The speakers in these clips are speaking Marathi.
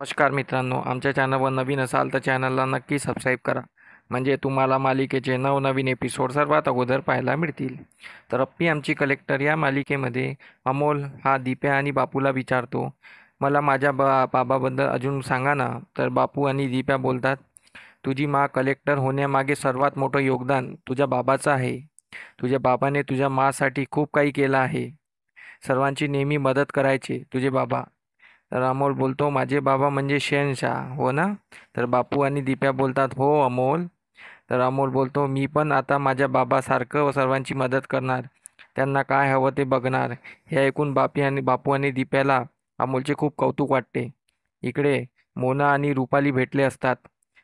नमस्कार मित्रांनो, आमच्या चॅनलवर नवीन असाल तर चॅनलला नक्की सबस्क्राईब करा. म्हणजे तुम्हाला मालिकेचे नवनवीन एपिसोड सर्वात अगोदर पाहायला मिळतील. तर अप्पी आमची कलेक्टर या मालिकेमध्ये अमोल हा दीप्या आणि बापूला विचारतो, मला माझ्या बाबाबद्दल अजून सांगा ना. तर बापू आणि दीप्या बोलतात, तुझी माँ कलेक्टर होण्यामागे सर्वात मोठं योगदान तुझ्या बाबाचं आहे. तुझ्या बाबाने तुझ्या माँसाठी खूप काही केलं आहे. सर्वांची नेहमी मदत करायचे तुझे बाबा. तर अमोल बोलतो, माझे बाबा म्हणजे शहनशाह हो ना. तर बापू आणि दीप्या बोलतात, हो अमोल. तर अमोल बोलतो, मी पण आता माझ्या बाबासारखं सर्वांची मदत करणार, त्यांना काय हवं ते बघणार. हे ऐकून बापू आणि दीप्याला अमोलचे खूप कौतुक वाटते. इकडे मोना आणि रुपाली भेटले असतात.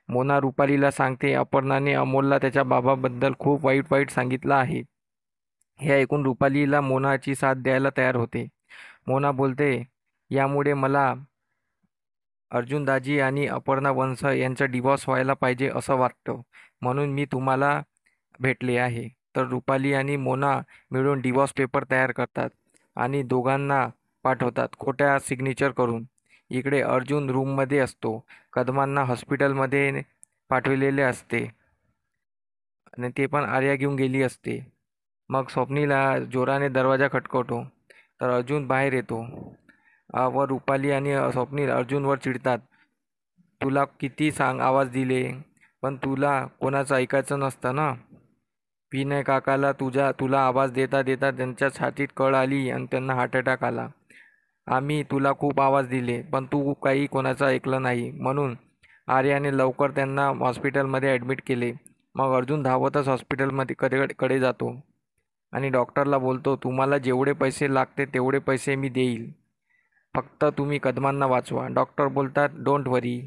मोना रुपालीला सांगते, अपर्णाने अमोलला त्याच्या बाबाबद्दल खूप वाईट वाईट सांगितलं आहे. हे ऐकून रुपालीला मोनाची साथ द्यायला तयार होते. मोना बोलते, यामुळे मला अर्जुनदाजी आणि अपर्णा वंश यांचा डिवॉर्स व्हायला पाहिजे असं वाटतं, म्हणून मी तुम्हाला भेटले आहे. तर रुपाली आणि मोना मिळून डिवॉर्स पेपर तयार करतात आणि दोघांना पाठवतात खोट्या सिग्नेचर करून. इकडे अर्जुन रूममध्ये असतो. कदमांना हॉस्पिटलमध्ये पाठविलेले असते आणि ते पण आर्या घेऊन गेली असते. मग स्वप्नीला जोराने दरवाजा खटखवतो. तर अर्जुन बाहेर येतो. व रुपाली आणि स्वप्नील अर्जुनवर चिडतात. तुला किती आवाज दिले, पण तुला कोणाचं ऐकायचं नसतं ना. विनय काकाला तुला आवाज देता देता त्यांच्या छातीत कळ आली आणि त्यांना हार्ट अटॅक आला. आम्ही तुला खूप आवाज दिले, पण तू काही कोणाचं ऐकलं नाही, म्हणून आर्याने लवकर त्यांना हॉस्पिटलमध्ये ॲडमिट केले. मग अर्जुन धावतच हॉस्पिटलमध्ये कडे जातो आणि डॉक्टरला बोलतो, तुम्हाला जेवढे पैसे लागते तेवढे पैसे मी देईल, फक्त तुम्ही कदमांना वाचवा. डॉक्टर बोलतात, डोंट वरी,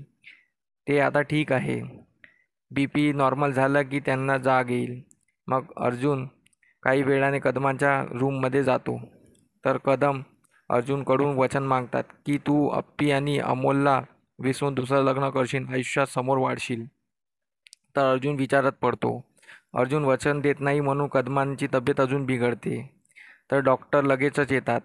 ते आता ठीक आहे. BP नॉर्मल झालं की त्यांना जाग येईल. मग अर्जुन काही वेळाने कदमांच्या रूममध्ये जातो. तर कदम अर्जुनकडून वचन मागतात की तू अप्पी आणि अमोलला विसरून दुसरं लग्न करशील, आयुष्यात समोर वाढशील. तर अर्जुन विचारात पडतो. अर्जुन वचन देत नाही म्हणून कदमांची तब्येत अजून बिघडते. तर डॉक्टर लगेचच येतात.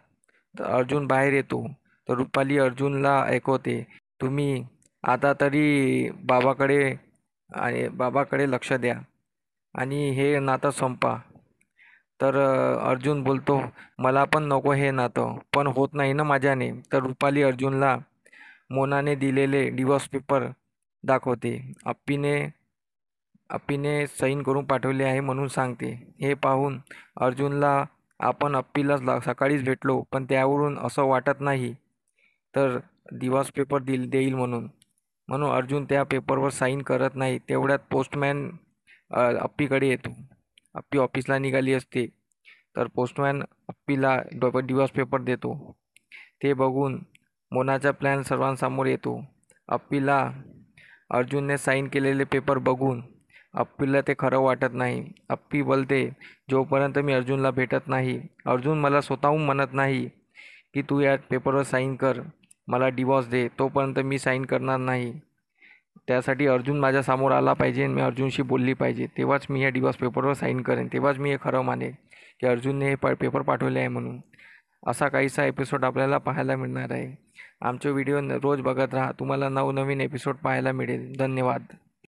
तर अर्जुन बाहेर येतो. तर रुपाली अर्जुनला ऐकवते, तुम्ही आता तरी बाबाकडे लक्ष द्या आणि हे नातं संपा. तर अर्जुन बोलतो, मला पण नको हे नातं, पण होत नाही ना माझ्याने. तर रुपाली अर्जुनला मोनाने दिलेले डिवोर्स पेपर दाखवते. अप्पीने सैन करून पाठवले आहे म्हणून सांगते. हे पाहून अर्जुनला, आपण अप्पीला सकाळीच भेटलो, पण त्यावरून असं वाटत नाही तर डिवोर्स पेपर देईल म्हणून. म्हणून अर्जुन त्या पेपरवर साईन करत नाही. तेवढ्यात पोस्टमॅन अप्पीकडे येतो. अप्पी ऑफिसला निघाली असते. तर पोस्टमॅन अप्पीला डिवोर्स पेपर देतो. ते बघून मोनाचा प्लॅन सर्वांसमोर येतो. अप्पीला अर्जुनने साईन केलेले पेपर बघून अप्पीला ते खरं वाटत नाही. अप्पी बोलते, जोपर्यंत मी अर्जुनला भेटत नाही, अर्जुन मला स्वतःहून म्हणत नाही की तू या पेपरवर साईन कर, मला डिवॉर्स दे, तोपर्यंत मी साईन करणार नाही. त्यासाठी अर्जुन माझ्यासमोर आला पाहिजे, मी अर्जुनशी बोलली पाहिजे, तेव्हाच मी या डिवॉर्स पेपरवर साईन करेन, तेव्हाच मी हे खरं मानेन की अर्जुनने हे पेपर पाठवले आहे म्हणून. असा काहीसा एपिसोड आपल्याला पाहायला मिळणार आहे. आमचे व्हिडिओ रोज बघत राहा, तुम्हाला नवनवीन एपिसोड पाहायला मिळेल. धन्यवाद.